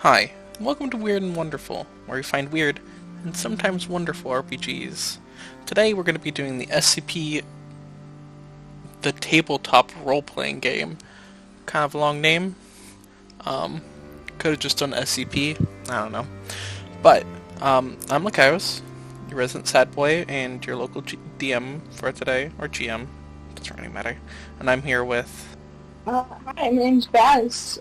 Hi, and welcome to Weird and Wonderful, where we find weird and sometimes wonderful RPGs. Today we're going to be doing the SCP, the Tabletop Roleplaying Game. Kind of a long name. Could have just done SCP. I don't know. But, I'm Lakaos, your resident sad boy, and your local DM for today, or GM. Doesn't really matter. And I'm here with... Hi, my name's Baz.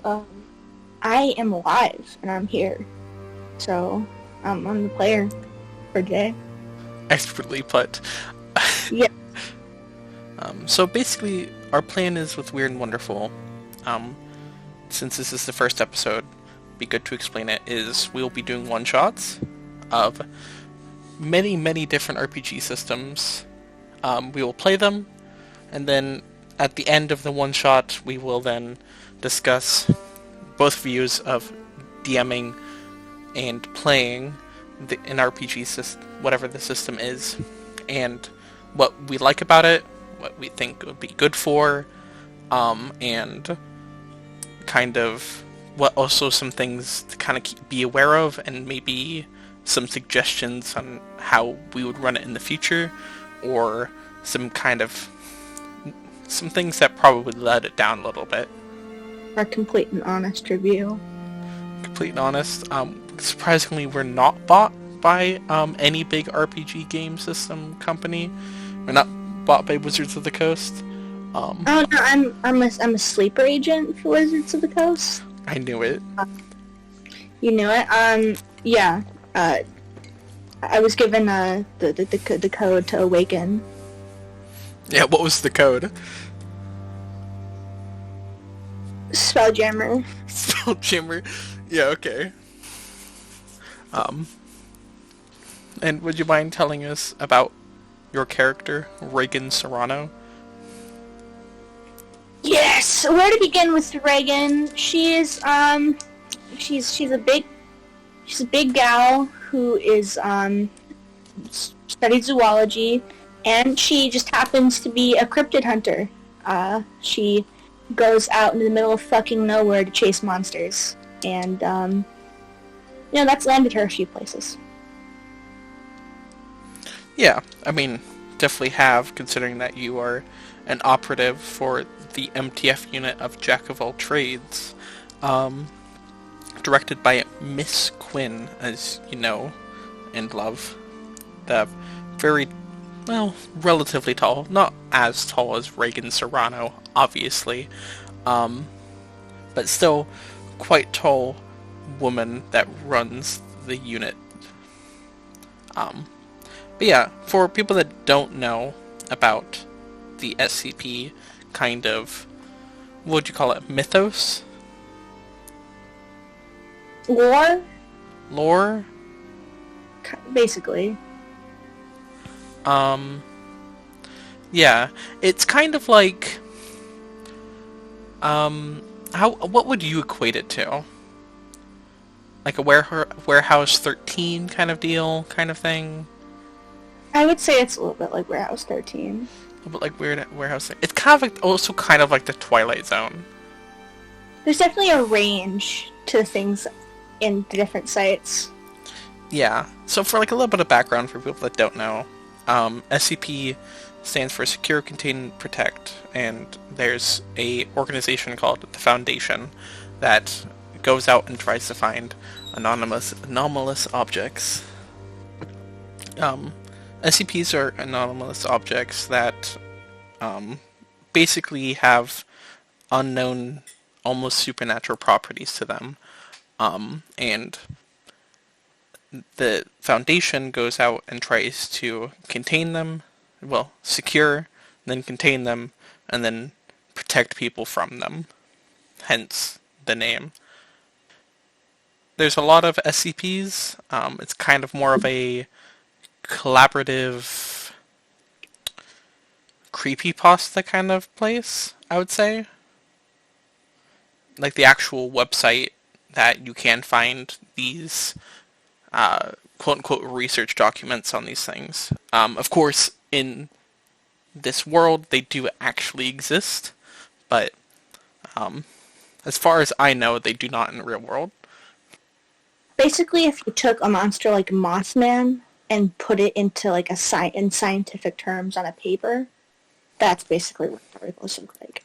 I am alive, and I'm here. So, I'm the player for today. Expertly put. Yeah. So basically, our plan is with Weird and Wonderful, since this is the first episode, be good to explain it, is we'll be doing one-shots of many, many different RPG systems. We will play them, and then at the end of the one-shot, we will then discuss both views of DMing and playing an RPG system, whatever the system is, and what we like about it, what we think it would be good for, and kind of what also some things to kind of be aware of, and maybe some suggestions on how we would run it in the future, or some things that probably let it down a little bit. Our complete and honest review. Complete and honest. Surprisingly, we're not bought by any big RPG game system company. We're not bought by Wizards of the Coast. Oh no, I'm a sleeper agent for Wizards of the Coast. I knew it. You knew it. Yeah. I was given the code to awaken. Yeah, what was the code? Spelljammer. Spelljammer. Yeah, okay. And would you mind telling us about your character, Reagan Serrano? Yes. Where to begin with Reagan? She's a big gal who is studied zoology, and she just happens to be a cryptid hunter. She goes out into the middle of fucking nowhere to chase monsters, and that's landed her a few places. Yeah, I mean, definitely have, considering that you are an operative for the MTF unit of Jack of All Trades, directed by Miss Quinn, as you know and love. The very, relatively tall, not as tall as Reagan Serrano, obviously, but still quite tall woman that runs the unit. But yeah, for people that don't know about the SCP kind of, what would you call it, mythos? Lore? Basically. Yeah, it's kind of like, what would you equate it to? Like a Warehouse 13 kind of deal, kind of thing? I would say it's a little bit like Warehouse 13. A little bit like Warehouse. It's kind of like, also kind of like the Twilight Zone. There's definitely a range to things in the different sites. Yeah, so for like a little bit of background for people that don't know, SCP stands for Secure, Contain, Protect, and there's a organization called the Foundation that goes out and tries to find anomalous objects. SCPs are anomalous objects that basically have unknown, almost supernatural properties to them, and the Foundation goes out and tries to contain them, secure, then contain them, and then protect people from them. Hence the name. There's a lot of SCPs. It's kind of more of a collaborative creepypasta kind of place, I would say. Like the actual website that you can find these quote-unquote research documents on these things. Of course, in this world, they do actually exist, but as far as I know, they do not in the real world. basically if you took a monster like Mothman and put it into like in scientific terms on a paper, that's basically what gargoyles look like.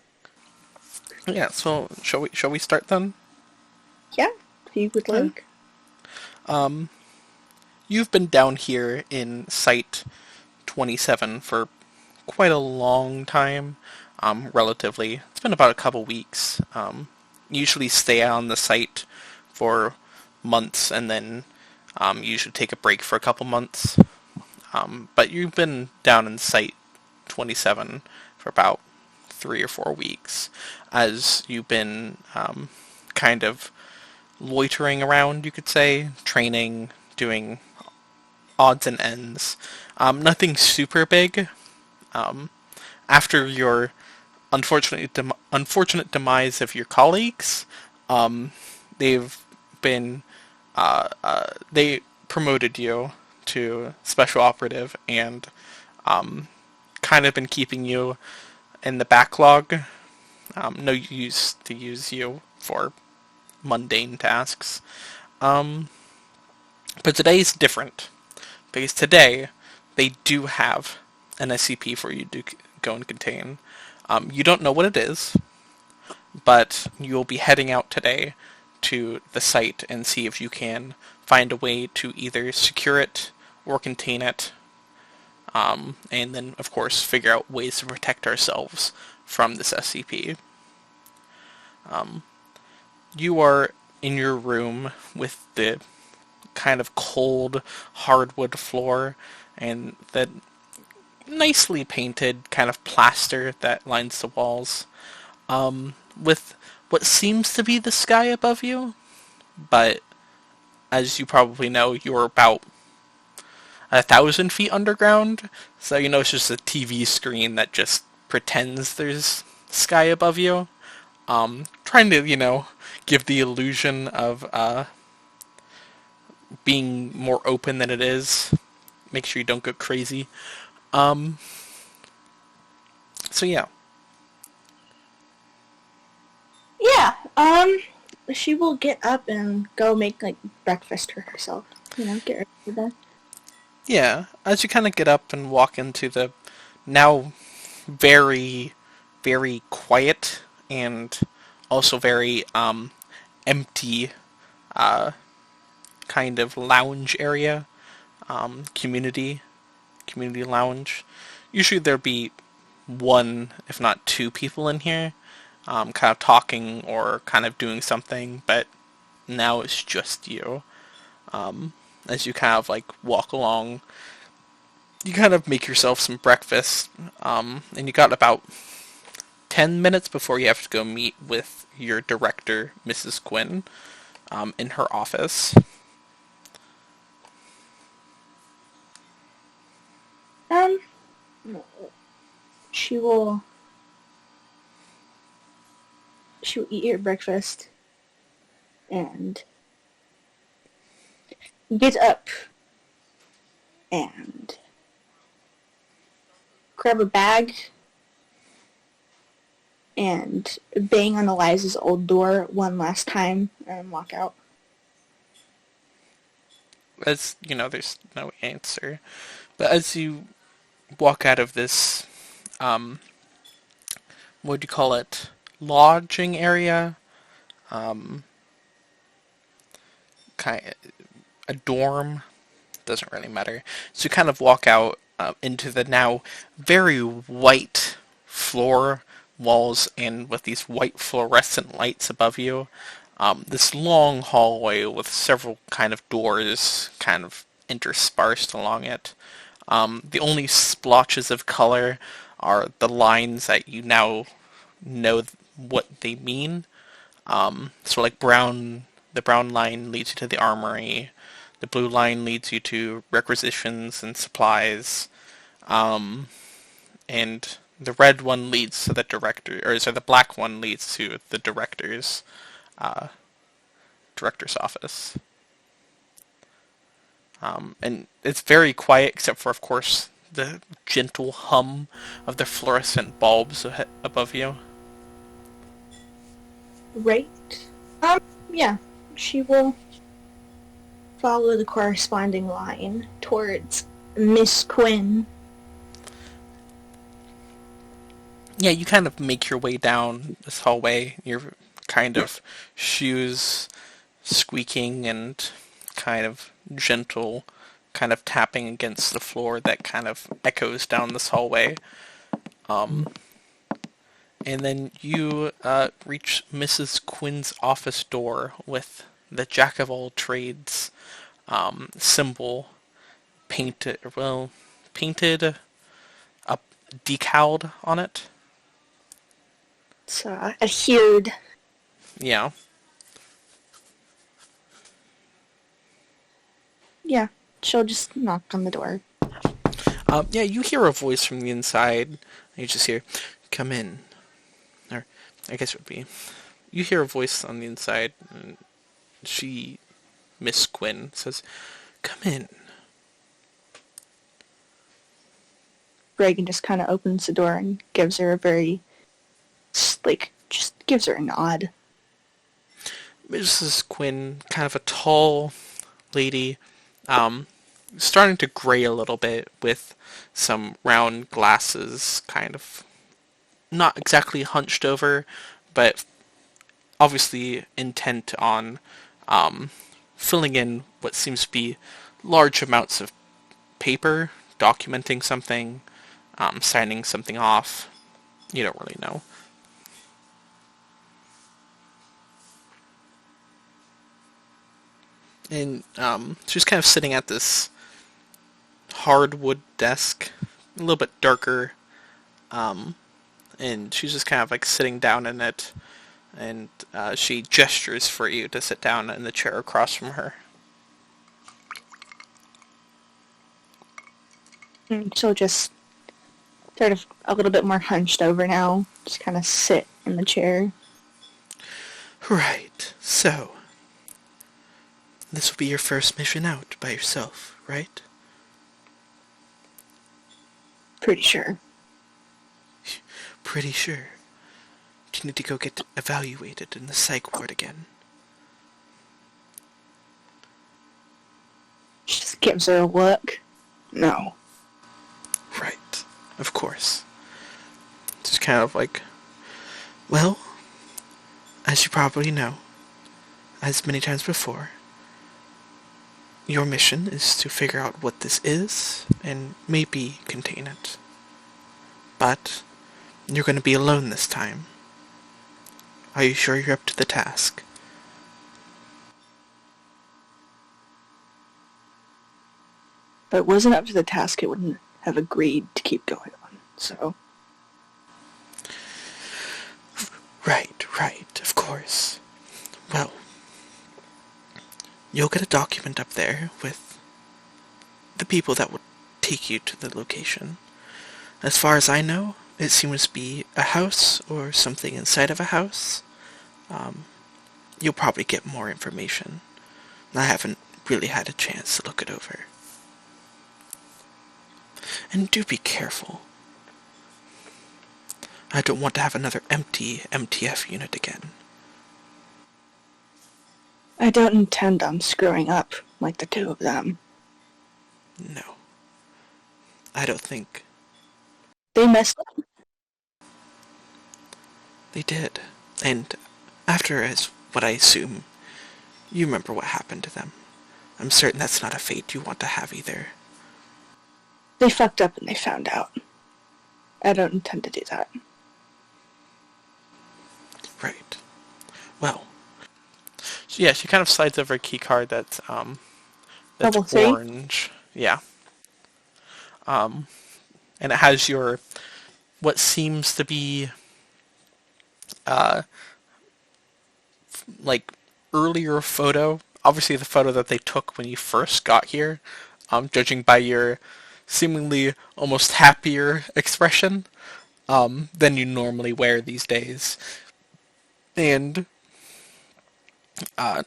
Yeah, so shall we start then? Yeah, if you would like. You've been down here in Site 27 for quite a long time, relatively. It's been about a couple weeks. Usually stay on the site for months and then usually take a break for a couple months. But you've been down in Site 27 for about 3 or 4 weeks as you've been kind of loitering around, you could say, training, doing odds and ends. Nothing super big. After your unfortunate demise of your colleagues, they've been they promoted you to special operative and kind of been keeping you in the backlog. No use to use you for mundane tasks. But today's different because today they do have an SCP for you to go and contain. You don't know what it is, but you'll be heading out today to the site and see if you can find a way to either secure it or contain it, and then, of course, figure out ways to protect ourselves from this SCP. You are in your room with the kind of cold hardwood floor and the nicely painted kind of plaster that lines the walls, with what seems to be the sky above you, but as you probably know, you're about 1,000 feet underground, so you know it's just a TV screen that just pretends there's sky above you, trying to, give the illusion of being more open than it is. Make sure you don't go crazy. So yeah. Yeah, she will get up and go make, like, breakfast for herself. Get ready for that. Yeah, as you kind of get up and walk into the now very, very quiet and also very empty kind of lounge area, community lounge. Usually there'd be one, if not two people in here, kind of talking or kind of doing something, but now it's just you. As you kind of like walk along, you kind of make yourself some breakfast, and you got about 10 minutes before you have to go meet with your director, Mrs. Quinn, in her office. She will eat your breakfast and get up and grab a bag and bang on Eliza's old door one last time and walk out. As you know, there's no answer. But as you walk out of this, what would you call it? Lodging area? Kind of a dorm? Doesn't really matter. So you kind of walk out into the now very white floor walls and with these white fluorescent lights above you. This long hallway with several kind of doors kind of interspersed along it. The only splotches of color are the lines that you now know what they mean. So like the brown line leads you to the armory. The blue line leads you to requisitions and supplies. And the red one leads to the director, or sorry, the black one leads to the director's office. And it's very quiet, except for, of course, the gentle hum of the fluorescent bulbs above you. Right. Yeah. She will follow the corresponding line towards Miss Quinn. Yeah, you kind of make your way down this hallway. Your kind of shoes squeaking and kind of gentle kind of tapping against the floor that kind of echoes down this hallway. And then you reach Mrs. Quinn's office door with the Jack of all trades symbol painted up, decaled on it. It's adhered. Yeah. Yeah, she'll just knock on the door. Yeah, you hear a voice from the inside. You just hear, "Come in." Or, I guess it would be. You hear a voice on the inside, and Miss Quinn, says, "Come in." Reagan just kind of opens the door and gives her a very, just gives her a nod. Mrs. Quinn, kind of a tall lady, starting to gray a little bit with some round glasses, kind of not exactly hunched over, but obviously intent on filling in what seems to be large amounts of paper, documenting something, signing something off. You don't really know. And she's kind of sitting at this hardwood desk, a little bit darker, and she's just kind of like sitting down in it, and she gestures for you to sit down in the chair across from her. And she'll just sort of a little bit more hunched over now, just kind of sit in the chair. Right, so this will be your first mission out by yourself, right? Pretty sure. Pretty sure. Do you need to go get evaluated in the psych ward again? She just gives her a look. No. Right, of course. Just kind of like, well, as you probably know, as many times before, your mission is to figure out what this is and maybe contain it. But you're going to be alone this time. Are you sure you're up to the task? If it wasn't up to the task, it wouldn't have agreed to keep going on, so... Right, of course. Well, you'll get a document up there with the people that will take you to the location. As far as I know, it seems to be a house or something inside of a house. You'll probably get more information. I haven't really had a chance to look it over. And do be careful. I don't want to have another empty MTF unit again. I don't intend on screwing up like the two of them. No. I don't think. They messed up. They did. And after, as what I assume, you remember what happened to them. I'm certain that's not a fate you want to have either. They fucked up and they found out. I don't intend to do that. Right. Well. So yeah, she kind of slides over a key card that's Level 3? orange. Yeah. And it has your what seems to be like earlier photo. Obviously the photo that they took when you first got here, judging by your seemingly almost happier expression than you normally wear these days. And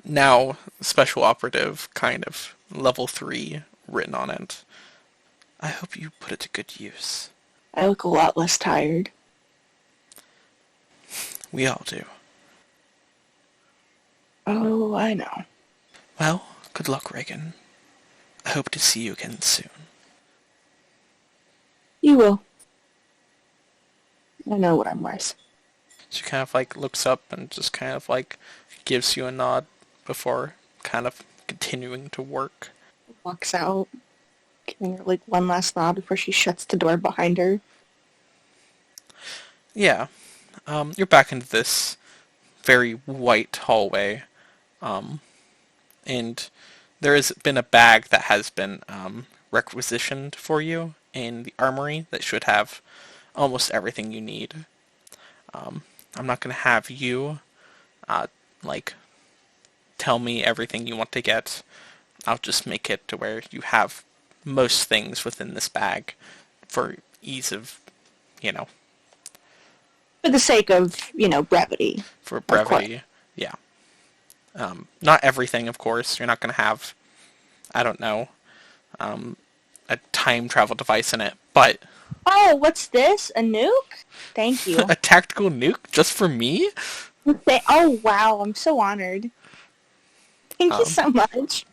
now special operative, kind of level 3 written on it. I hope you put it to good use. I look a lot less tired. We all do. Oh, I know. Well, Good luck, Reagan. I hope to see you again soon. You will. I know what I'm worth. She kind of like looks up and just kind of like gives you a nod before kind of continuing to work. Walks out, giving her like one last nod before she shuts the door behind her. Yeah. You're back into this very white hallway. And there has been a bag that has been requisitioned for you in the armory that should have almost everything you need. I'm not going to have you like tell me everything you want to get. I'll just make it to where you have most things within this bag for ease of, you know, For the sake of, brevity. for brevity. Yeah. Not everything, of course. You're not going to have, I don't know, a time travel device in it, but Oh, what's this? A nuke? Thank you. a tactical nuke just for me? Oh, wow. I'm so honored. Thank you so much.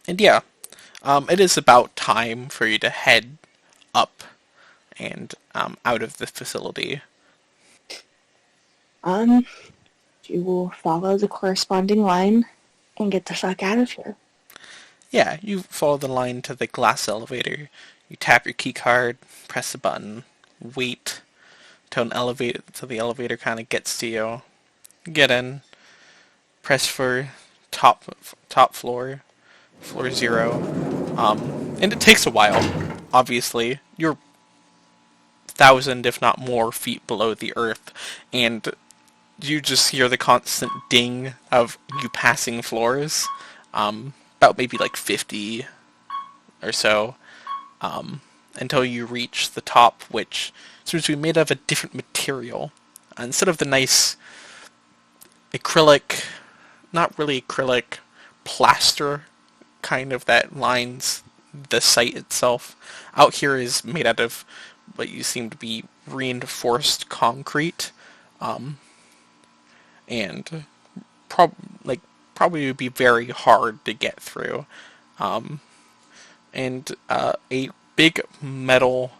And yeah, it is about time for you to head up and out of the facility. You will follow the corresponding line and get the fuck out of here. Yeah, you follow the line to the glass elevator. You tap your key card, press the button, wait till the elevator kind of gets to you. Get in, press for top floor, floor 0. And it takes a while. Obviously, you're 1,000, if not more, feet below the earth, and you just hear the constant ding of you passing floors. About maybe like 50 or so, until you reach the top, which seems to be made of a different material. Instead of the nice acrylic, not really acrylic, plaster kind of that lines the site itself, out here is made out of what you seem to be reinforced concrete, and probably would be very hard to get through. And a big metal,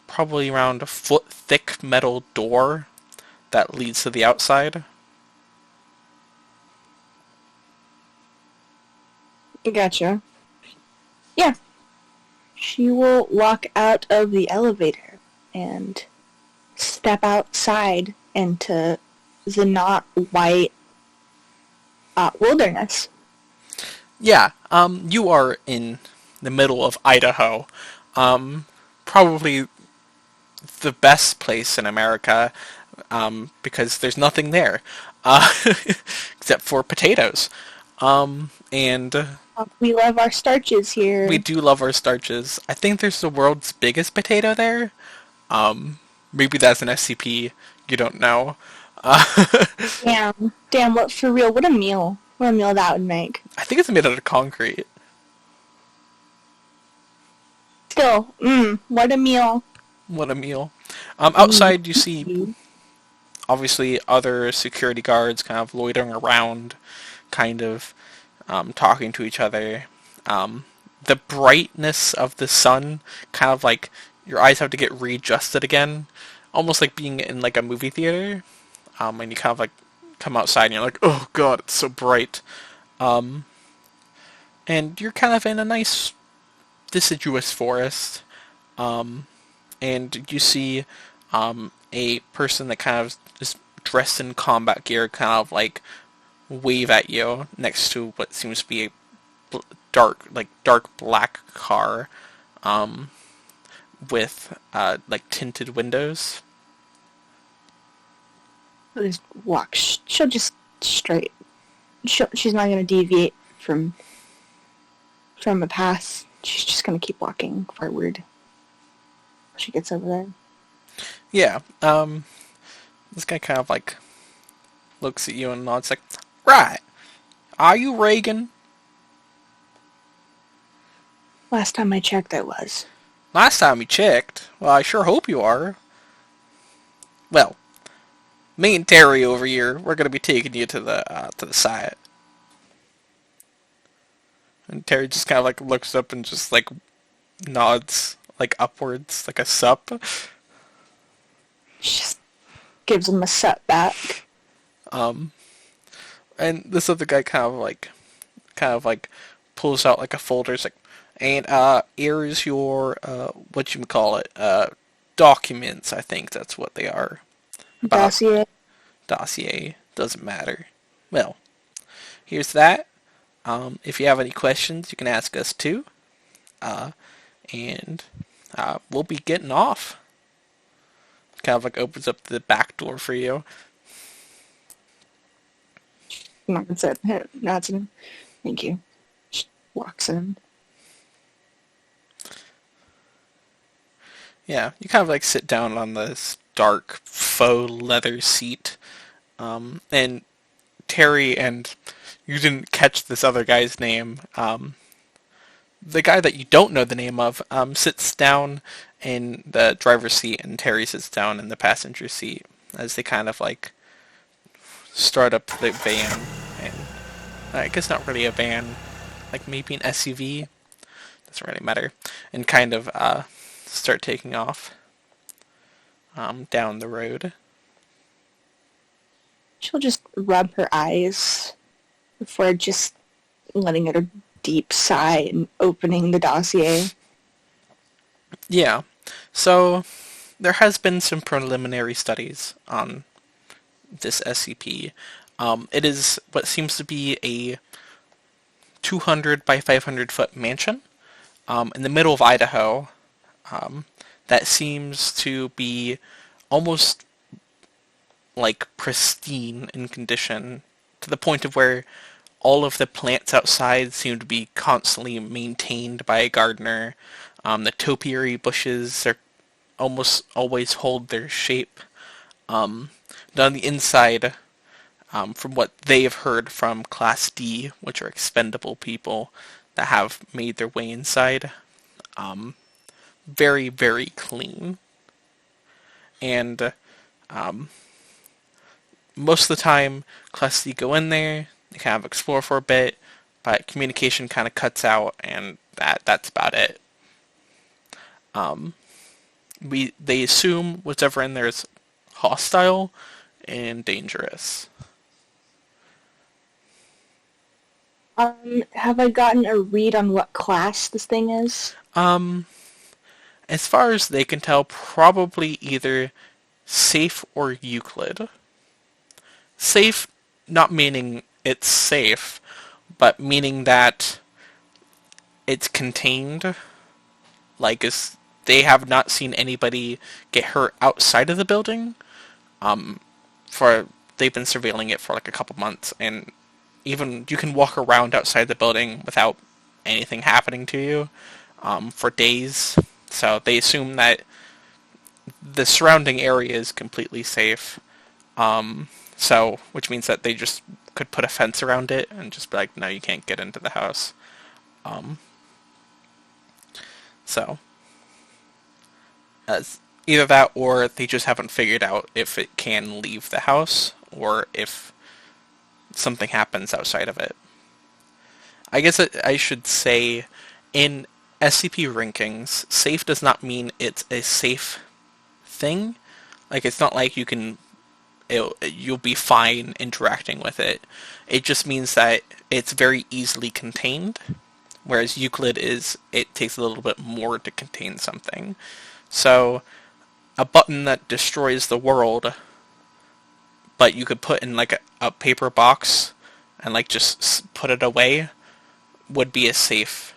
probably around a foot thick metal door that leads to the outside. Gotcha. Yeah. She will walk out of the elevator and step outside into the not white wilderness. Yeah, you are in the middle of Idaho. Probably the best place in America, because there's nothing there, except for potatoes. And We love our starches here. we do love our starches. I think there's the world's biggest potato there. Maybe that's an SCP. You don't know. Damn, what for real? What a meal. What a meal that would make. I think it's made out of concrete. Still, what a meal. What a meal. Outside you see, obviously, other security guards kind of loitering around, kind of talking to each other. The brightness of the sun, kind of like your eyes have to get readjusted again, almost like being in like a movie theater. And you kind of like come outside and you're like, oh god, it's so bright. And you're kind of in a nice deciduous forest. And you see a person that kind of is dressed in combat gear kind of like wave at you next to what seems to be a dark black car with like tinted windows. Just walk. She'll just straight. She's not going to deviate from a path. She's just going to keep walking forward. She gets over there. Yeah. This guy kind of like looks at you and nods like, right. Are you Reagan? Last time I checked, I was. Last time we checked. Well, I sure hope you are. Well, me and Terry over here, we're gonna be taking you to the site. And Terry just kind of like looks up and just like nods like upwards, like a sup. She just gives him a set back. And this other guy kind of like pulls out like a folder. It's like, and here's your what you call it, documents. I think that's what they are. About dossier doesn't matter. Well, here's that. If you have any questions, you can ask us too. And we'll be getting off. Kind of like opens up the back door for you. Nods at him. Thank you. Just walks in. Yeah, you kind of like sit down on this dark faux leather seat. And Terry, and you didn't catch this other guy's name. The guy that you don't know the name of sits down in the driver's seat, and Terry sits down in the passenger seat as they kind of like start up the van. And I guess not really a van, like maybe an SUV. Doesn't really matter. And kind of start taking off down the road. She'll just rub her eyes before just letting out a deep sigh and opening the dossier. Yeah. So there has been some preliminary studies on this SCP. It is what seems to be a 200 by 500 foot mansion in the middle of Idaho that seems to be almost like pristine in condition, to the point of where all of the plants outside seem to be constantly maintained by a gardener. The topiary bushes are almost always hold their shape. On the inside, from what they've heard from Class D, which are expendable people that have made their way inside, very, very clean. And most of the time, Class D go in there, they kind of explore for a bit, but communication kind of cuts out, and that's about it. They assume whatever in there is hostile and dangerous. Have I gotten a read on what class this thing is? As far as they can tell, probably either safe or Euclid. Safe, not meaning it's safe, but meaning that it's contained. Like, they have not seen anybody get hurt outside of the building. They've been surveilling it for like a couple months, and even you can walk around outside the building without anything happening to you for days. So they assume that the surrounding area is completely safe. Which means that they just could put a fence around it and just be like, no, you can't get into the house. As either that, or they just haven't figured out if it can leave the house, or if something happens outside of it. I guess I should say, in SCP rankings, safe does not mean it's a safe thing. Like, it's not like you'll be fine interacting with it. It just means that it's very easily contained, whereas Euclid it takes a little bit more to contain something. So, a button that destroys the world, but you could put in like a paper box and like just put it away, would be a safe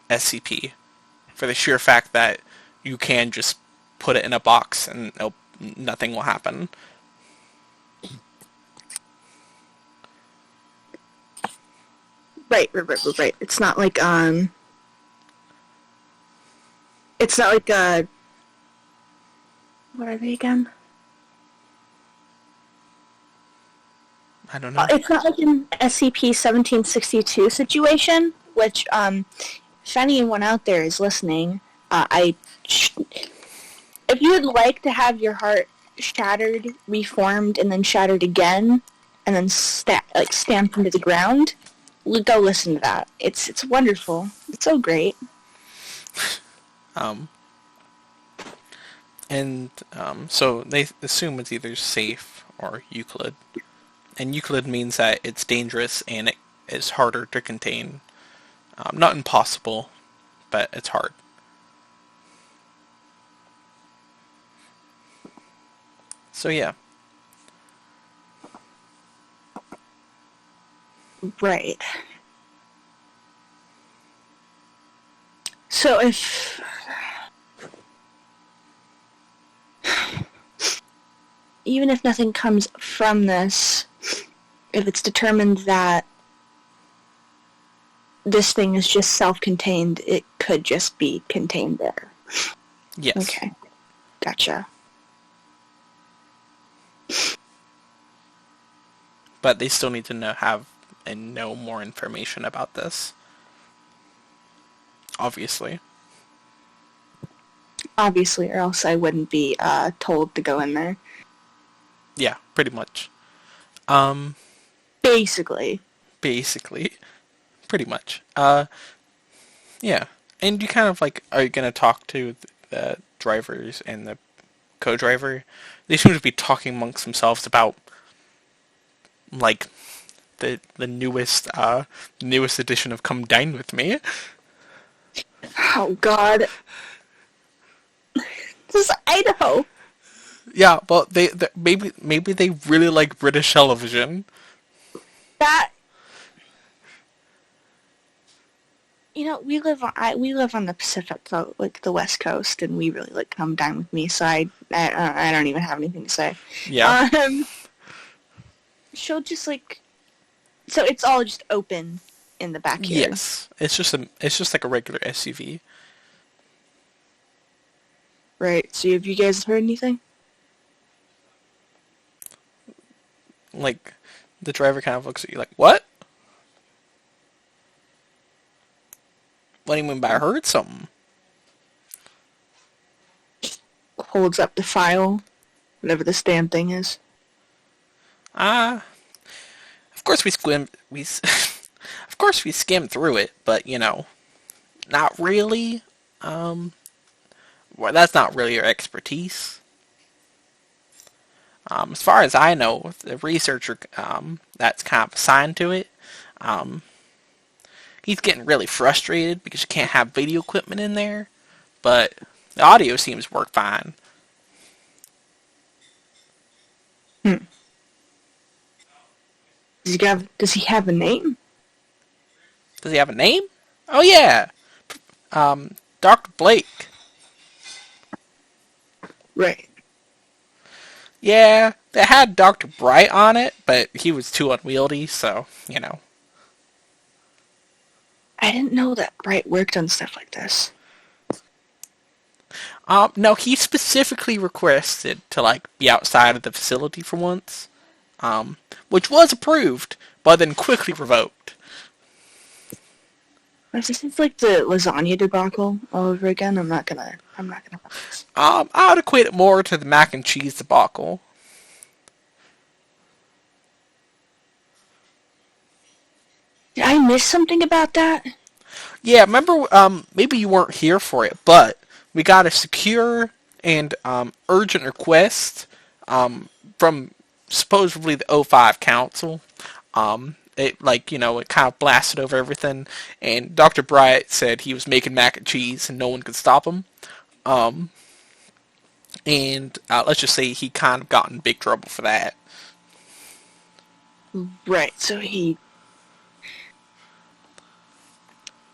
SCP, for the sheer fact that you can just put it in a box and nothing will happen. Right. It's not like what are they again? I don't know. It's not like an SCP-1762 situation, which, if anyone out there is listening, if you would like to have your heart shattered, reformed, and then shattered again, and then stamped into the ground, Go listen to that. It's wonderful. It's so great. Um, so they assume it's either safe or Euclid. And Euclid means that it's dangerous and it is harder to contain. Not impossible, but it's hard. So yeah. Right. So if... even if nothing comes from this, if it's determined that this thing is just self-contained, it could just be contained there. Yes. Okay. Gotcha. But they still need to know more information about this. Obviously. Obviously, or else I wouldn't be told to go in there. Yeah, pretty much. Basically. Pretty much. Yeah. And you kind of are you gonna talk to the drivers and the co-driver? They seem to be talking amongst themselves about the newest edition of Come Dine With Me. Oh God. This is Idaho. Yeah, well, they maybe they really like British television. That, we live on the Pacific, the West Coast, and we really like Come Dine With Me. So I don't even have anything to say. Yeah. She'll just so it's all just open in the backyard. Yes, it's just like a regular SUV. Right. So have you guys heard anything? The driver kind of looks at you like, what? What do you mean by I heard something? Holds up the file, whatever this damn thing is. Of course of course we skimmed through it, but not really. Well, that's not really your expertise. As far as I know, the researcher that's kind of assigned to it, he's getting really frustrated because you can't have video equipment in there, but the audio seems to work fine. Does he have a name? Does he have a name? Oh yeah, Dr. Blake. Right. Yeah, they had Dr. Bright on it, but he was too unwieldy, so, I didn't know that Bright worked on stuff like this. No, he specifically requested to, be outside of the facility for once, which was approved, but then quickly revoked. This is like the lasagna debacle all over again. I'm not gonna this. I would equate it more to the mac and cheese debacle. Did I miss something about that? Yeah, remember, maybe you weren't here for it, but we got a secure and urgent request from supposedly the O5 Council. It it kind of blasted over everything, and Dr. Bright said he was making mac and cheese and no one could stop him. And let's just say he kind of got in big trouble for that. Right, so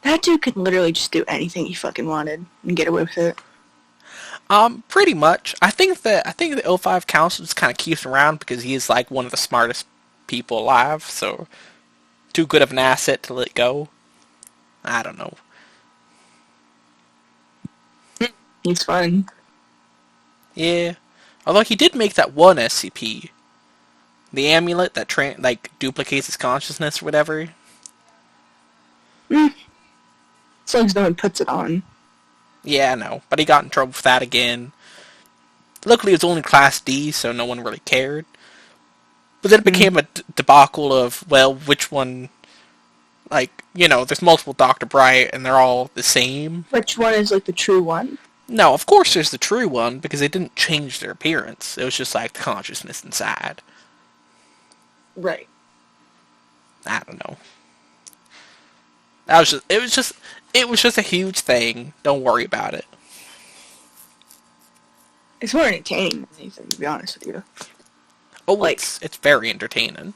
that dude could literally just do anything he fucking wanted and get away with it. Pretty much. I think the O5 Council just kind of keeps him around because he is one of the smartest people alive, so too good of an asset to let go. I don't know. He's fun. Yeah. Although he did make that one SCP. The amulet that duplicates his consciousness or whatever. As long as no one puts it on. Yeah, I know. But he got in trouble for that again. Luckily it was only Class D, so no one really cared. But then it became a debacle of, well, which one Like, there's multiple Dr. Bright, and they're all the same. Which one is like the true one? No, of course there's the true one, because they didn't change their appearance. It was just like the consciousness inside. Right. I don't know. It was just a huge thing. Don't worry about it. It's more entertaining than anything, to be honest with you. Oh, like, it's very entertaining.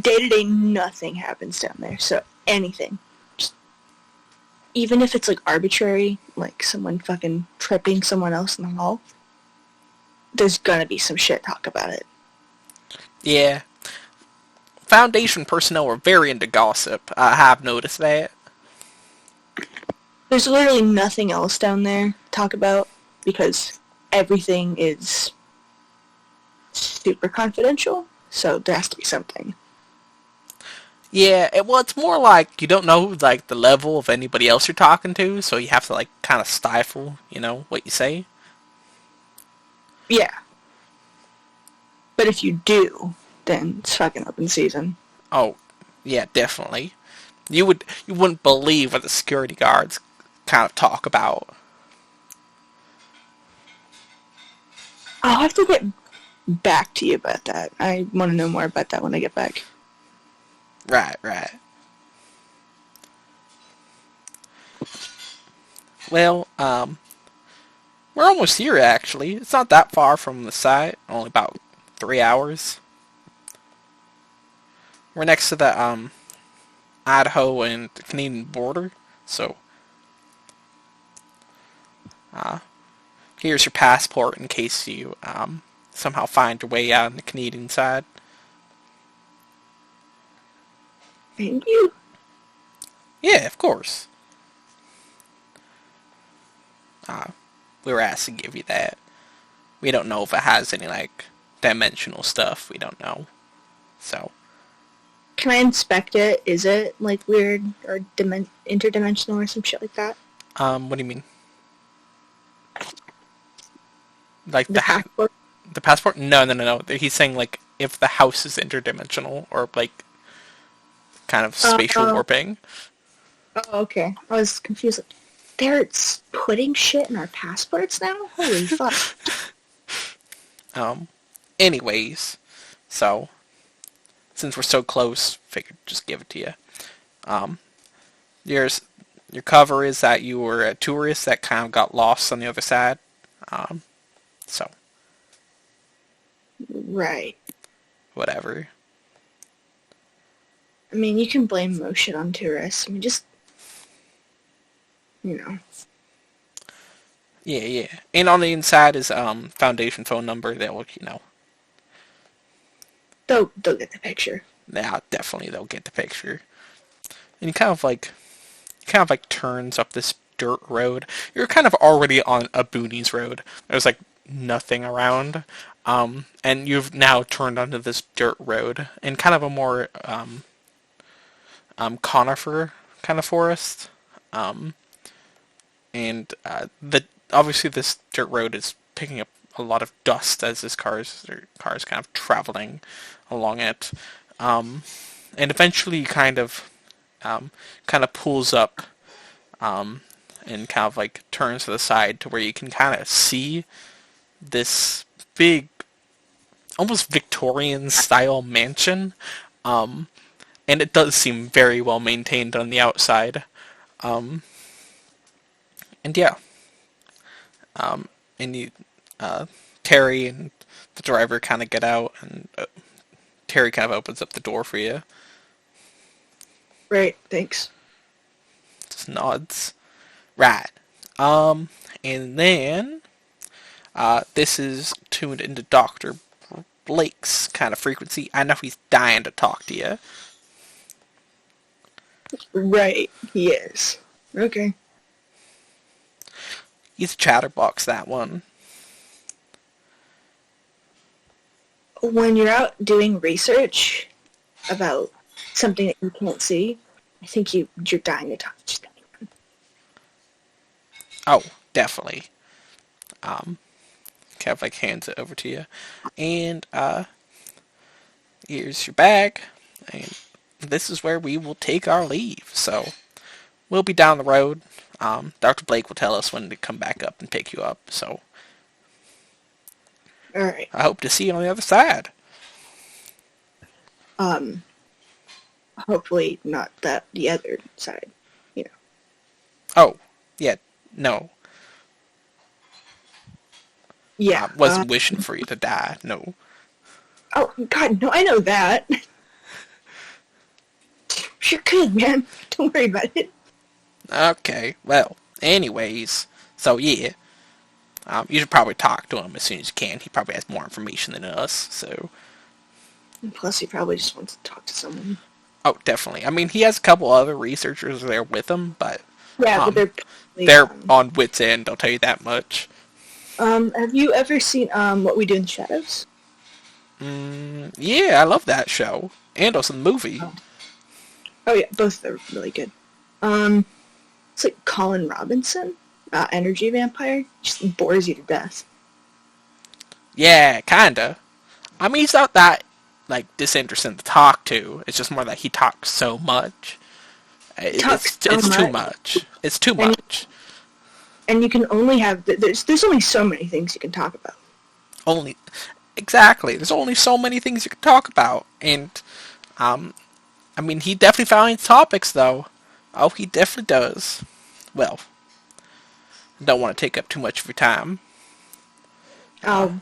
Day to day, nothing happens down there. So anything, just even if it's like arbitrary, like someone fucking tripping someone else in the hall, there's gonna be some shit talk about it. Yeah. Foundation personnel are very into gossip. I have noticed that. There's literally nothing else down there to talk about because everything is super confidential, so there has to be something. Yeah, it's more like you don't know like the level of anybody else you're talking to, so you have to like kind of stifle, what you say. Yeah. But if you do, then it's fucking open season. Oh, yeah, definitely. You wouldn't believe what the security guards kind of talk about. I'll have to get back to you about that. I want to know more about that when I get back. Right. Well, we're almost here, actually. It's not that far from the site. Only about 3 hours. We're next to the, Idaho and Canadian border. So, here's your passport in case you, somehow find your way out on the Canadian side. Thank you. Yeah, of course. We were asked to give you that. We don't know if it has any, like, dimensional stuff. We don't know. So. Can I inspect it? Is it, like, weird or interdimensional or some shit like that? What do you mean? Like the passport? The passport? No. He's saying, like, if the house is interdimensional or, like, kind of spatial warping. Oh, okay. I was confused. They're putting shit in our passports now? Holy fuck. Anyways, so, since we're so close, figured just give it to you. Your cover is that you were a tourist that kind of got lost on the other side. So. Right. Whatever. I mean, you can blame motion on tourists. I mean, just, Yeah. And on the inside is Foundation phone number that will, They'll get the picture. Yeah, definitely they'll get the picture. And you kind of like turns up this dirt road. You're kind of already on a boonies road. There's like nothing around. And you've now turned onto this dirt road in kind of a more conifer kind of forest. And obviously this dirt road is picking up a lot of dust as this car's kind of traveling along it. And eventually kind of pulls up and kind of like turns to the side to where you can kind of see this big, almost Victorian style mansion. And it does seem very well maintained on the outside. And yeah. And you, Terry and the driver kind of get out, and Terry kind of opens up the door for you. Right, thanks. Just nods. Right. And then, this is tuned into Dr. Blake's kind of frequency. I know he's dying to talk to you. Right, he is. Okay. He's a chatterbox, that one. When you're out doing research about something that you can't see, I think you're dying to talk to anyone. Oh, definitely. Kind of like hands it over to you. And, here's your bag. And this is where we will take our leave. So we'll be down the road. Dr. Blake will tell us when to come back up and pick you up. So All right. I hope to see you on the other side. Hopefully not that the other side. You know. Oh, yeah, no. Yeah. I wasn't wishing for you to die. No. Oh God, no! I know that. You're good, man. Don't worry about it. Okay. Well, anyways, so yeah. You should probably talk to him as soon as you can. He probably has more information than us, so... Plus, he probably just wants to talk to someone. Oh, definitely. I mean, he has a couple other researchers there with him, but... Yeah, but they're on wit's end, I'll tell you that much. Have you ever seen, What We Do in the Shadows? Yeah, I love that show. And also the movie. Oh yeah, both are really good. It's like Colin Robinson, energy vampire. Just bores you to death. Yeah, kinda. I mean, he's not that, like, disinteresting to talk to. It's just more that he talks so much. It's too much. It's too much. And you can only have... There's only so many things you can talk about. Exactly. There's only so many things you can talk about. And, I mean, he definitely finds topics, though. Oh, he definitely does. Well, I don't want to take up too much of your time. I'll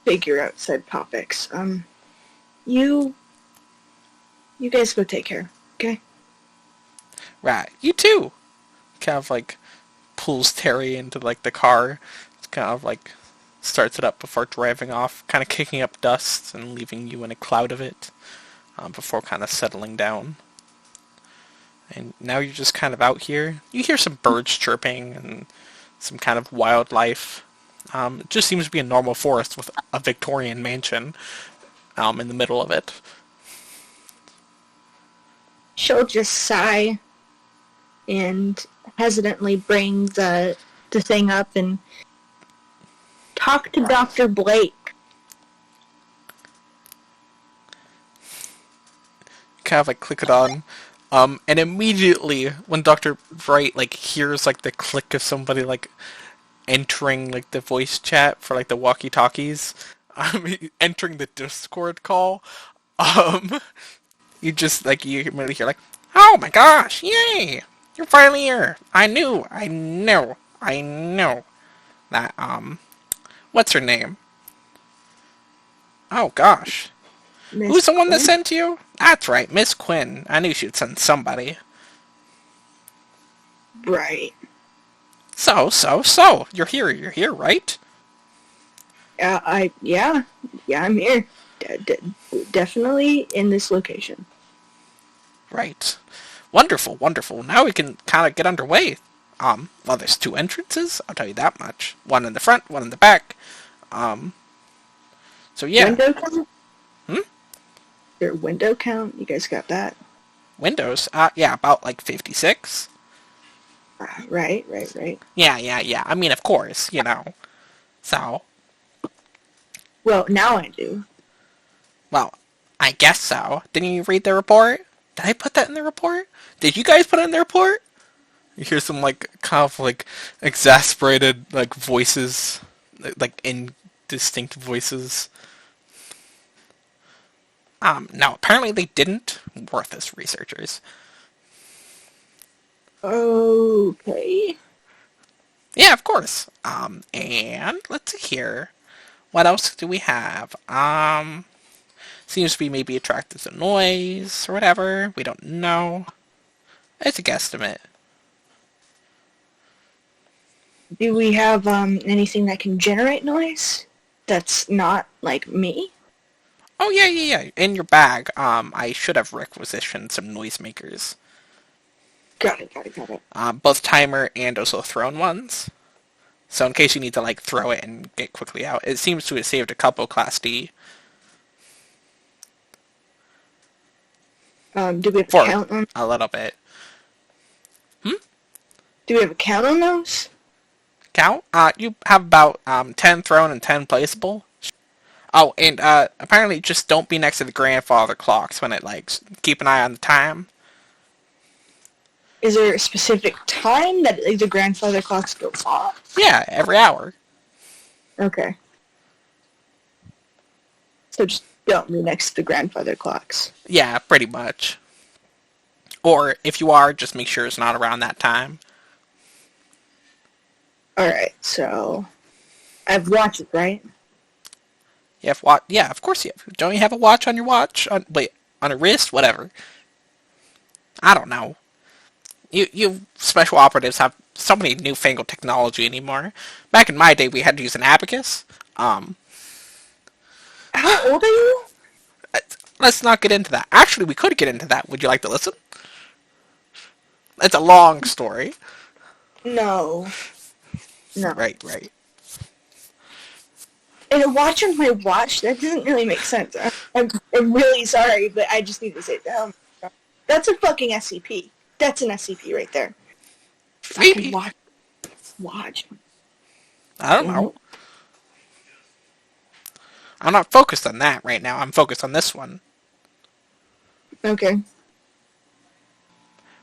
figure out said topics. You guys go take care, okay? Right. You too. Kind of, like, pulls Terry into, like, the car. It's kind of, like, starts it up before driving off. Kind of kicking up dust and leaving you in a cloud of it. Before kind of settling down. And now you're just kind of out here. You hear some birds chirping and some kind of wildlife. It just seems to be a normal forest with a Victorian mansion in the middle of it. She'll just sigh and hesitantly bring the thing up and talk to Dr. Blake. Kind of like click it on. And immediately when Dr. Bright like hears like the click of somebody like entering like the voice chat for like the walkie-talkies, entering the Discord call, you just like you immediately hear like, oh my gosh, yay! You're finally here. I knew that what's her name? Oh gosh. Miss Who's the one that Quinn? sent you? That's right, Miss Quinn. I knew she'd send somebody. Right. So, you're here, right? Yeah, I'm here. Definitely in this location. Right. Wonderful. Now we can kind of get underway. Well, there's two entrances, I'll tell you that much. One in the front, one in the back. So yeah. Window count? Your window count? You guys got that? Windows? Yeah, about like 56. Right. Yeah. I mean, of course, you know. So. Well, now I do. Well, I guess so. Didn't you read the report? Did I put that in the report? Did you guys put it in the report? You hear some, like, kind of, like, exasperated, like, voices. Like, indistinct voices. No, apparently they didn't. Worthless researchers. Okay. Yeah, of course. And let's see here. What else do we have? Seems to be maybe attracted to noise or whatever. We don't know. It's a guesstimate. Do we have anything that can generate noise? That's not like me? Oh yeah. In your bag, I should have requisitioned some noisemakers. Got it. Both timer and also thrown ones. So in case you need to like throw it and get quickly out. It seems to have saved a couple Class D. Do we have a For count on? a little bit. Do we have a count on those? Count? You have about 10 thrown and 10 placeable. Oh, and apparently just don't be next to the grandfather clocks when it, like, keep an eye on the time. Is there a specific time that like, the grandfather clocks go off? Yeah, every hour. Okay. So just don't be next to the grandfather clocks. Yeah, pretty much. Or if you are, just make sure it's not around that time. Alright, so I've watched it, right? You have watch. Yeah, of course you have. Don't you have a watch on your watch? On a wrist? Whatever. I don't know. You special operatives have so many newfangled technology anymore. Back in my day, we had to use an abacus. How old are you? Let's not get into that. Actually, we could get into that. Would you like to listen? It's a long story. No. No. Right. And a watch on my watch? That doesn't really make sense. I'm really sorry, but I just need to say that. That's a fucking SCP. That's an SCP right there. Maybe. Watch. I don't know. I'm not focused on that right now. I'm focused on this one. Okay.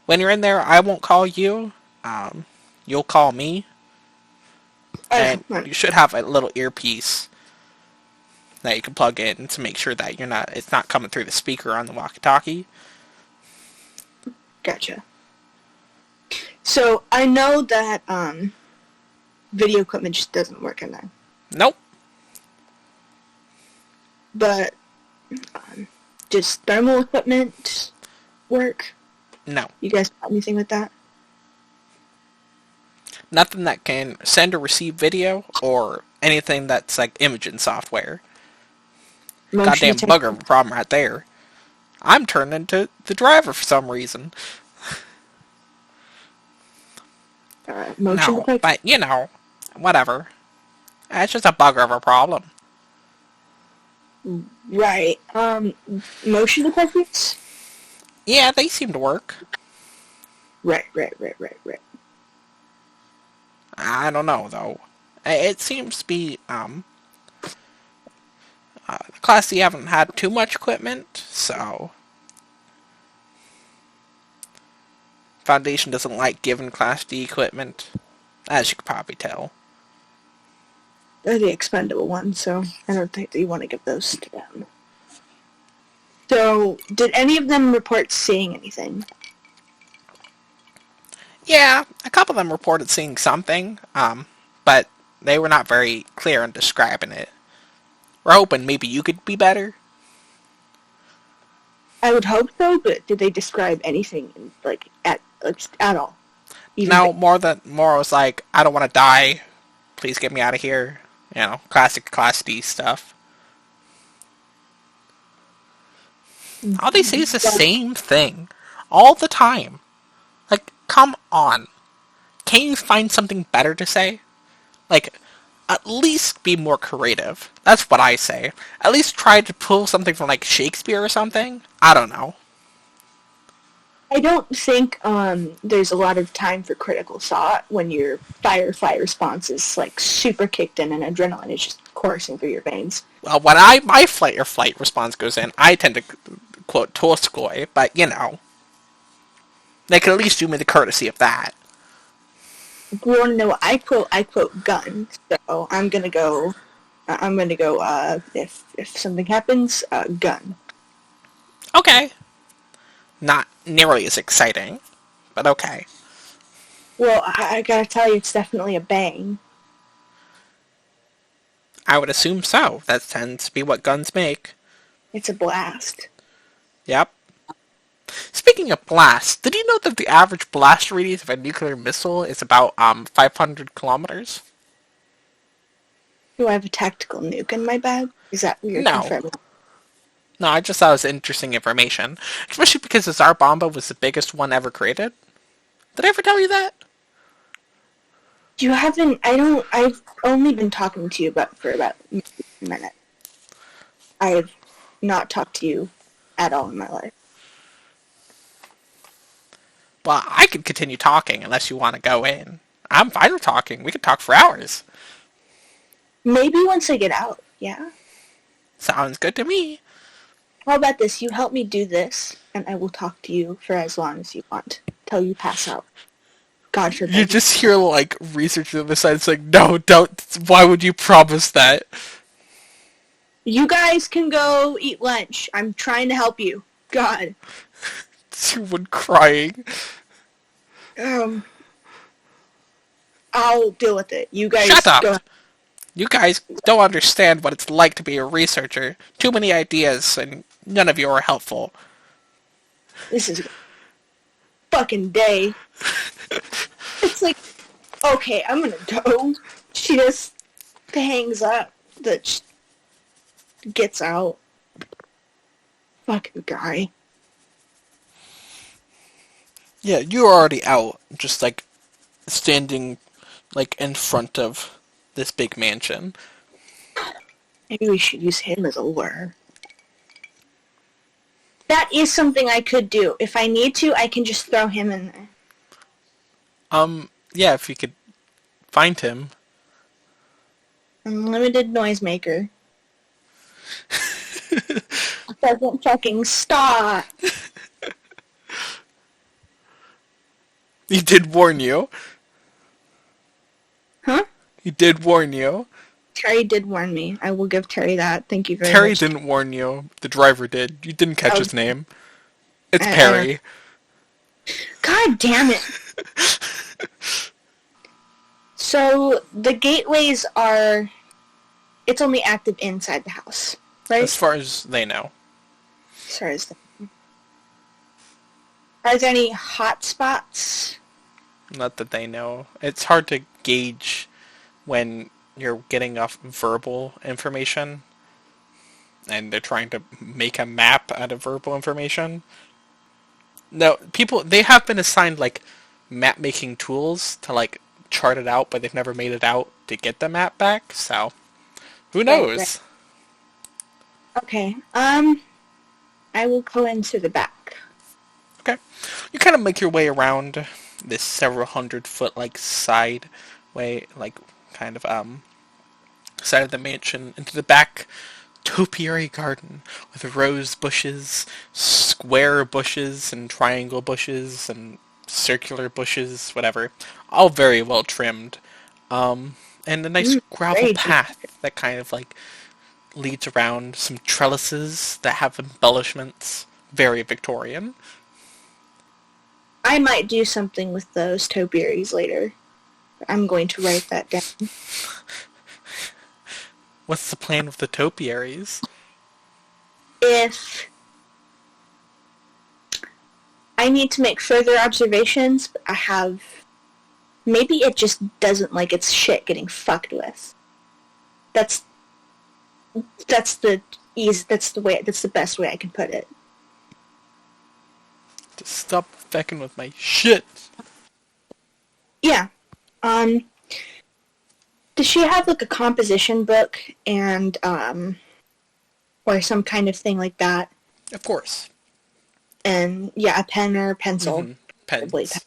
When you're in there, I won't call you. You'll call me. And you should have a little earpiece that you can plug in to make sure that it's not coming through the speaker on the walkie-talkie. Gotcha. So I know that video equipment just doesn't work in there. Nope. But does thermal equipment work? No. You guys got anything with that? Nothing that can send or receive video or anything that's like imaging software. Goddamn bugger of a problem right there. I'm turning into the driver for some reason. Motion no, but whatever. It's just a bugger of a problem. Right. Motion detectors? Yeah, they seem to work. Right. I don't know, though. It seems to be, Class C haven't had too much equipment, so Foundation doesn't like giving Class D equipment, as you could probably tell. They're the expendable ones, so I don't think that you want to give those to them. So, did any of them report seeing anything? Yeah, a couple of them reported seeing something, but they were not very clear in describing it. We're hoping maybe you could be better. I would hope so, but did they describe anything at all? No, more was like, I don't want to die. Please get me out of here. Classic Class D stuff. All they say is the same thing all the time. Like, come on. Can't you find something better to say? Like, at least be more creative. That's what I say. At least try to pull something from, like, Shakespeare or something. I don't know. I don't think there's a lot of time for critical thought when your fight response is, like, super kicked in and adrenaline is just coursing through your veins. Well, when my flight or flight response goes in, I tend to quote Tolstoy, but, they can at least do me the courtesy of that. If you want to know what I quote gun. So I'm gonna go, if something happens, gun. Okay. Not nearly as exciting, but okay. Well, I gotta tell you, it's definitely a bang. I would assume so. That tends to be what guns make. It's a blast. Yep. Speaking of blast, did you know that the average blast radius of a nuclear missile is about 500 kilometers? Do I have a tactical nuke in my bag? Is that what you're confirming? No, I just thought it was interesting information. Especially because the Tsar Bomba was the biggest one ever created. Did I ever tell you that? You haven't... I've only been talking to you for about a minute. I have not talked to you at all in my life. Well, I could continue talking unless you want to go in. I'm fine with talking. We could talk for hours. Maybe once I get out, yeah? Sounds good to me. How about this? You help me do this, and I will talk to you for as long as you want, till you pass out. God forbid. You just hear, like, research on the side. It's like, no, don't. Why would you promise that? You guys can go eat lunch. I'm trying to help you. God. Someone crying. I'll deal with it. You Shut guys up! go. You guys don't understand what it's like to be a researcher. Too many ideas, and none of you are helpful. This is a fucking day. It's like, okay, I'm gonna go. She just hangs up. Gets out. Fucking guy. Yeah, you're already out, just, like, standing, like, in front of this big mansion. Maybe we should use him as a lure. That is something I could do. If I need to, I can just throw him in there. Yeah, if you could find him. Unlimited noisemaker. Doesn't fucking stop. He did warn you. Huh? He did warn you. Terry did warn me. I will give Terry that. Thank you very Terry much. didn't warn you. The driver did. You didn't catch his name. It's I Perry. God damn it. So, the gateways are... It's only active inside the house, right? As far as they know. Sorry. Are there any hot spots? Not that they know. It's hard to gauge when you're getting off verbal information. And they're trying to make a map out of verbal information. No, they have been assigned, like, map-making tools to, like, chart it out, but they've never made it out to get the map back, so... Who knows? Right. Okay, I will go into the back. Okay. You kind of make your way around this several hundred foot, like, side way, like, kind of, side of the mansion into the back topiary garden with rose bushes, square bushes, and triangle bushes, and circular bushes, whatever. All very well trimmed. And a nice gravel path that kind of, like, leads around, some trellises that have embellishments. Very Victorian. I might do something with those topiaries later. I'm going to write that down. What's the plan with the topiaries? If I need to make further observations, but I have... Maybe it just doesn't like its shit getting fucked with. That's the best way I can put it. Just stop fecking with my shit. Yeah. Does she have like a composition book and or some kind of thing like that? Of course. And yeah, a pen or a pencil. Pens.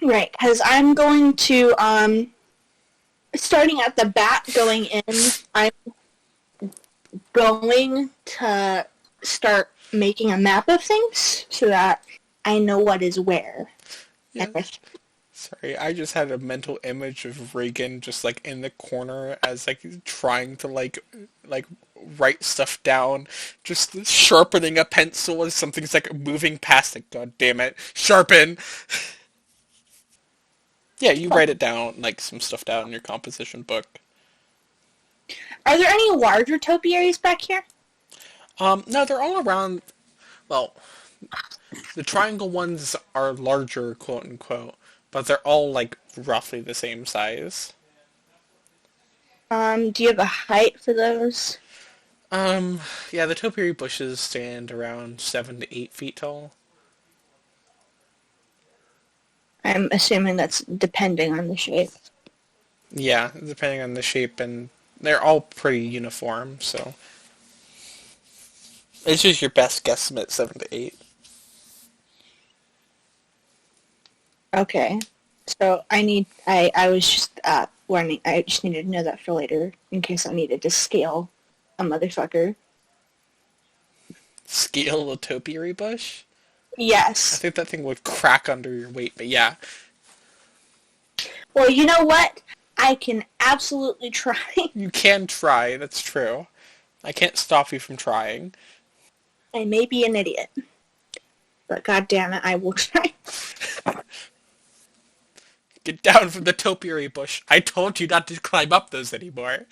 Right, because I'm going to starting at the back going in, I'm going to start making a map of things so that I know what is where. Yeah. Sorry, I just had a mental image of Reagan just like in the corner as like trying to like write stuff down, just sharpening a pencil as something's like moving past it. God damn it, sharpen. Yeah, you write it down, like some stuff down in your composition book. Are there any larger topiaries back here? No, they're all around. Well, the triangle ones are larger, quote unquote, but they're all like roughly the same size. Do you have a height for those? Yeah, the topiary bushes stand around 7 to 8 feet tall. I'm assuming that's depending on the shape. Yeah, depending on the shape, and they're all pretty uniform, so... It's just your best guesstimate, 7 to 8. Okay. So I was just warning. I just needed to know that for later, in case I needed to scale a motherfucker. Scale a topiary bush? I Yes. think that thing would crack under your weight, but yeah. Well, you know what? I can absolutely try. You can try, that's true. I can't stop you from trying. I may be an idiot, but god damn it, I will try. Get down from the topiary bush. I told you not to climb up those anymore.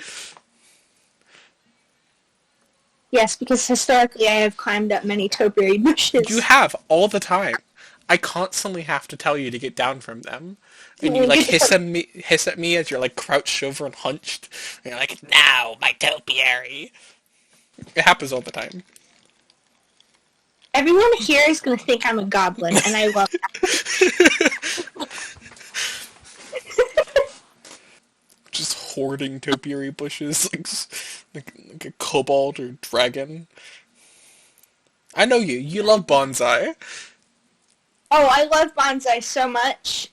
Yes, because historically I have climbed up many topiary You bushes. have, all the time. I constantly have to tell you to get down from them. And you like Get the fuck. hiss at me as you're like crouched over and hunched. And you're like, now, my topiary. It happens all the time. Everyone here is gonna think I'm a goblin, and I love Just hoarding topiary bushes like a kobold or dragon. I know you. You love bonsai. Oh, I love bonsai so much.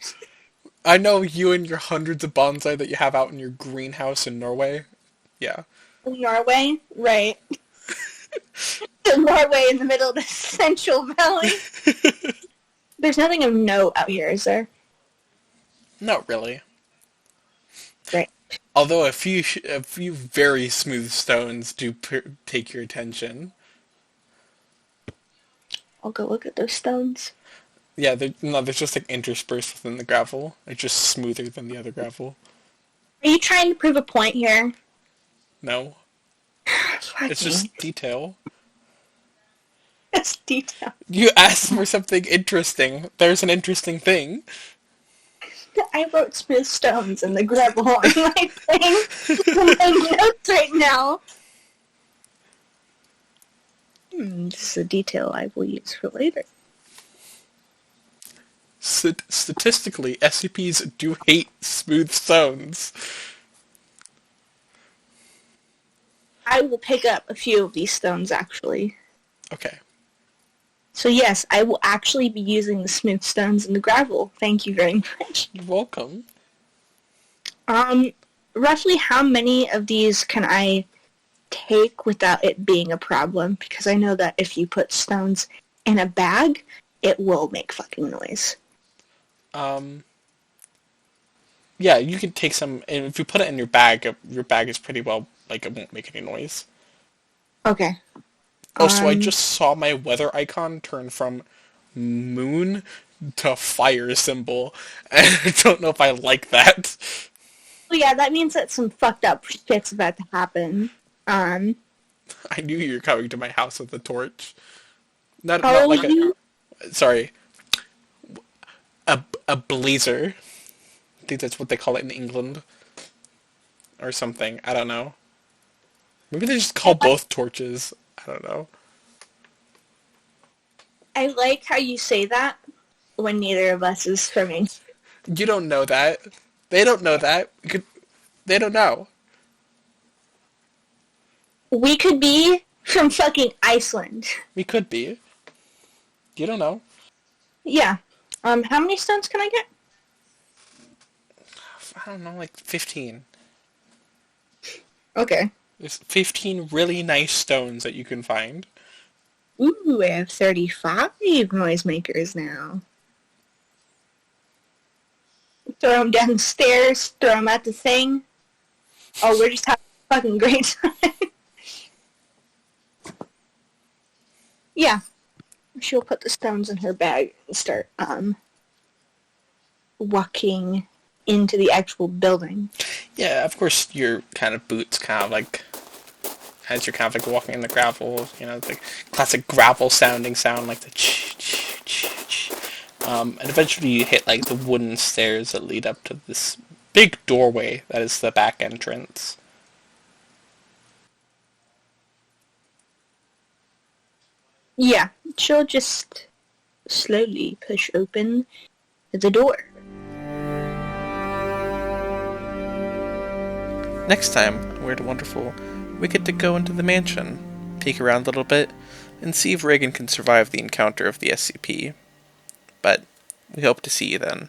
I know you and your hundreds of bonsai that you have out in your greenhouse in Norway. Yeah. Norway, right? So Norway in the middle of the Central Valley. There's nothing of note out here, is there? Not really. Right. Although a few very smooth stones do take your attention. I'll go look at those stones. Yeah, they're just like interspersed within the gravel. They're just smoother than the other gravel. Are you trying to prove a point here? No, Fuck it's me. just detail. That's detail. You asked for something interesting. There's an interesting thing. I wrote smooth stones in the gravel on my thing. I'm making notes right now. This is a detail I will use for later. Statistically, SCPs do hate smooth stones. I will pick up a few of these stones, actually. Okay. So yes, I will actually be using the smooth stones in the gravel. Thank you very much. You're welcome. Roughly how many of these can I take without it being a problem? Because I know that if you put stones in a bag, it will make fucking noise. Yeah, you can take some, and if you put it in your bag is pretty well, like, it won't make any noise. Okay. Also, I just saw my weather icon turn from moon to fire symbol, and I don't know if I like that. Well, yeah, that means that some fucked up shit's about to happen. I knew you were coming to my house with a torch. Not How like old are you? sorry, a blazer. I think that's what they call it in England, or something. I don't know. Maybe they just call both torches. I don't know. I like how you say that when neither of us is swimming. You don't know that. They don't know that. They don't know. We could be from fucking Iceland. We could be. You don't know. Yeah. How many stones can I get? I don't know, like 15. Okay. There's 15 really nice stones that you can find. Ooh, I have 35 noisemakers now. Throw them down the stairs, throw them at the thing. Oh, we're just having a fucking great time. Yeah. She'll put the stones in her bag and start, walking into the actual building. Yeah, of course your kind of boots kind of like, as you're kind of like walking in the gravel, you know, the classic gravel sounding sound, like the ch. And eventually you hit like the wooden stairs that lead up to this big doorway that is the back entrance. Yeah, she'll just slowly push open the door. Next time, on Weird and Wonderful, we get to go into the mansion, peek around a little bit, and see if Reagan can survive the encounter of the SCP. But we hope to see you then.